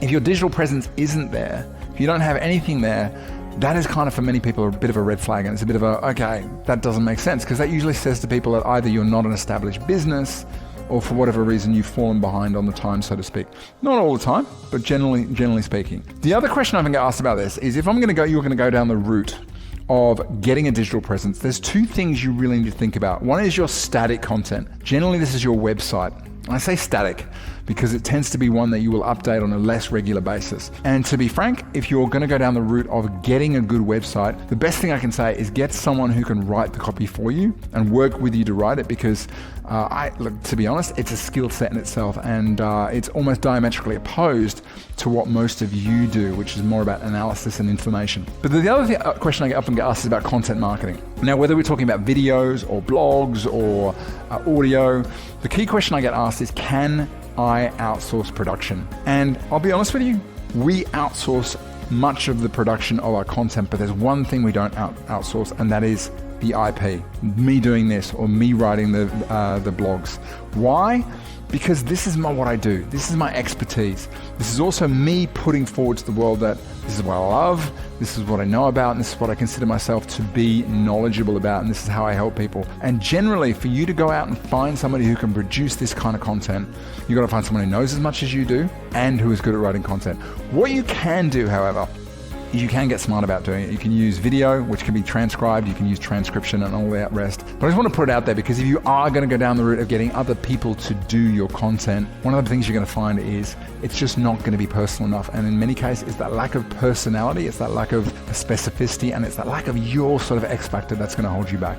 If your digital presence isn't there, if you don't have anything there, that is kind of, for many people, a bit of a red flag, and it's a bit of a, okay, that doesn't make sense, because that usually says to people that either you're not an established business, or for whatever reason you've fallen behind on the time, so to speak. Not all the time, but generally speaking. The other question I often get asked about this is, if you're going to go down the route of getting a digital presence, there's two things you really need to think about. One is your static content. Generally, this is your website. I say static because it tends to be one that you will update on a less regular basis. And to be frank, if you're going to go down the route of getting a good website, the best thing I can say is get someone who can write the copy for you and work with you to write it, because to be honest, it's a skill set in itself, and it's almost diametrically opposed to what most of you do, which is more about analysis and information. But the other question I often get asked is about content marketing. Now, whether we're talking about videos or blogs or audio, the key question I get asked is, can I outsource production? And I'll be honest with you, we outsource much of the production of our content, but there's one thing we don't outsource, and that is the IP. Me doing this, or me writing the blogs. Why? Because this is what I do. This is my expertise. This is also me putting forward to the world that this is what I love, this is what I know about, and this is what I consider myself to be knowledgeable about, and this is how I help people. And generally, for you to go out and find somebody who can produce this kind of content, you've got to find someone who knows as much as you do and who is good at writing content. What you can do, however, you can get smart about doing it. You can use video, which can be transcribed. You can use transcription and all that rest. But I just want to put it out there, because if you are going to go down the route of getting other people to do your content, one of the things you're going to find is it's just not going to be personal enough. And in many cases, it's that lack of personality, it's that lack of specificity, and it's that lack of your sort of X factor that's going to hold you back.